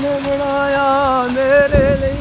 ने बनाया मेरे लिए।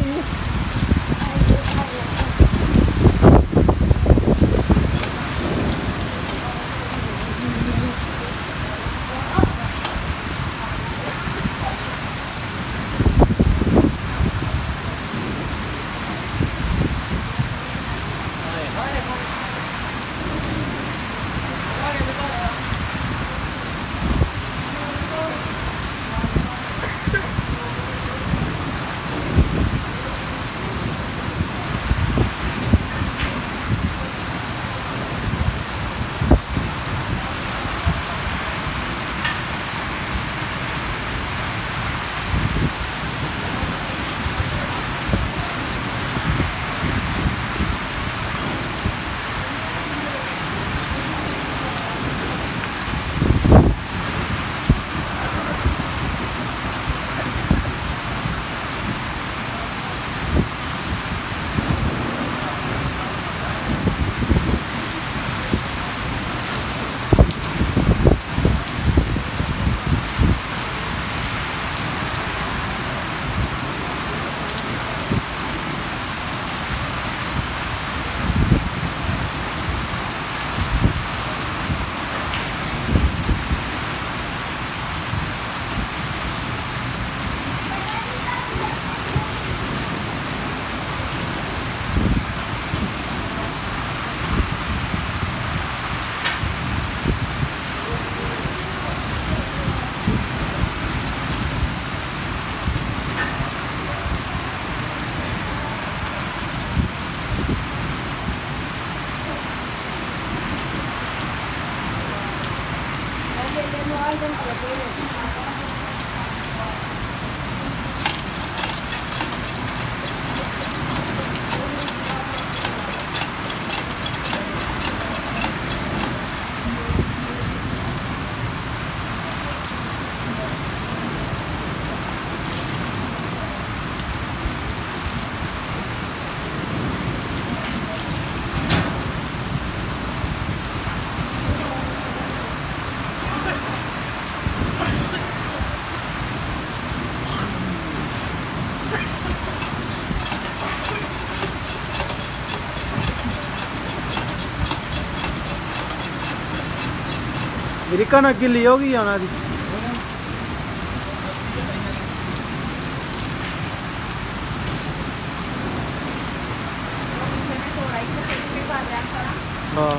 रिका ना गिल्ली होगी आना दी। हाँ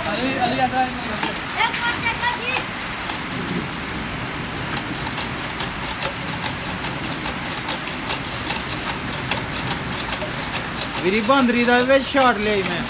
अली आता है एक बार चेक कर जी मेरी बांदरी दा वे शॉट ले मैं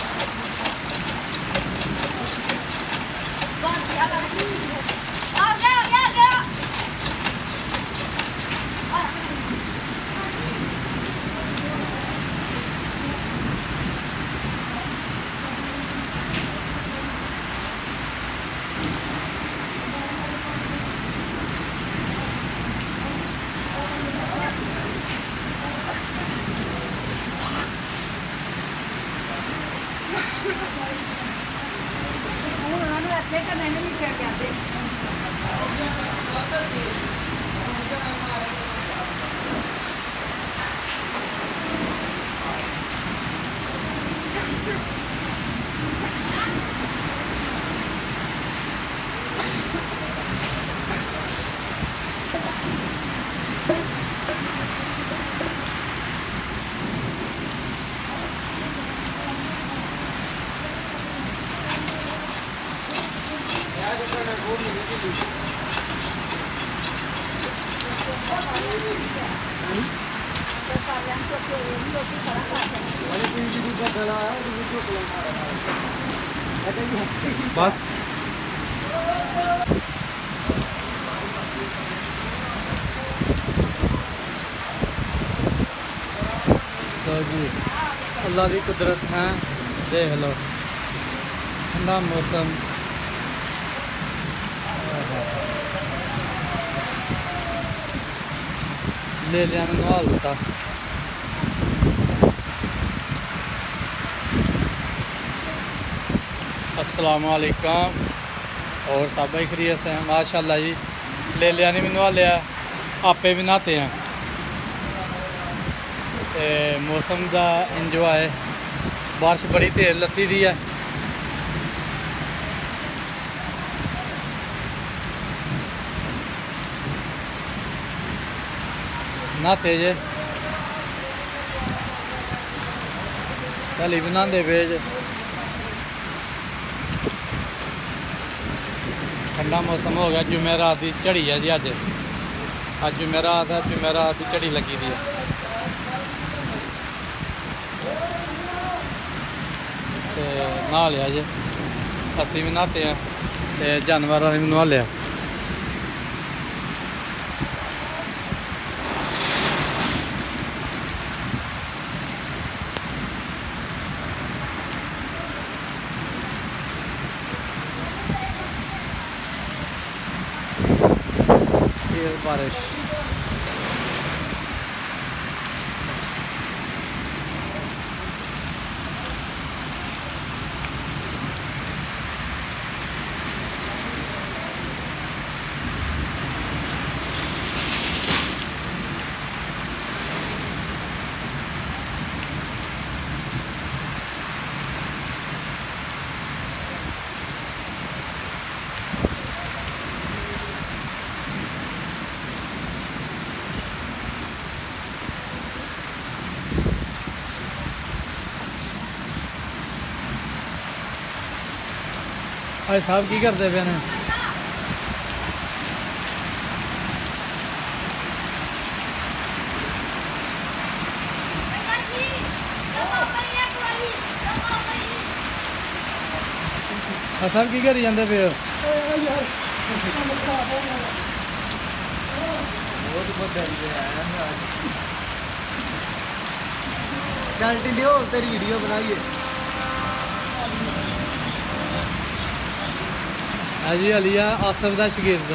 बेटा मैंने भी क्या क्या दे बस तो जी अल्लाह की कुदरत है, देख लो ठंडा मौसम। ले लिया नहाल दिता। अस्सलामुअलैकुम और सब भाई खरीत से हैं माशाल्लाह जी। ले लिया ने भी नहा लिया, आपे भी नहाते हैं। ते मौसम का इंजॉय, बारिश बड़ी तेज लत्ती दी है। नहाते जे हली भी नहाते पे जे। ठंडा मौसम हो गया। जुमेरात की झड़ी है जी। अज जुमेरात है, जुमेरात की झड़ी लगी दी है। ते नहा लिया जे, असी भी नहाते हैं ते जानवर ने भी नहा लिया। बारिश भाई साहब की करते पे ने? साहब की करी जाते पे? चल टिलियो तेरी वीडियो बनाइए। अजी अलिया आसफ का शगिर्द।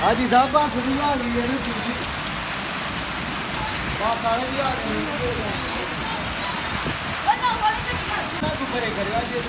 हाजी साहब बात भी आ गई है, बात सारे भी आ गई।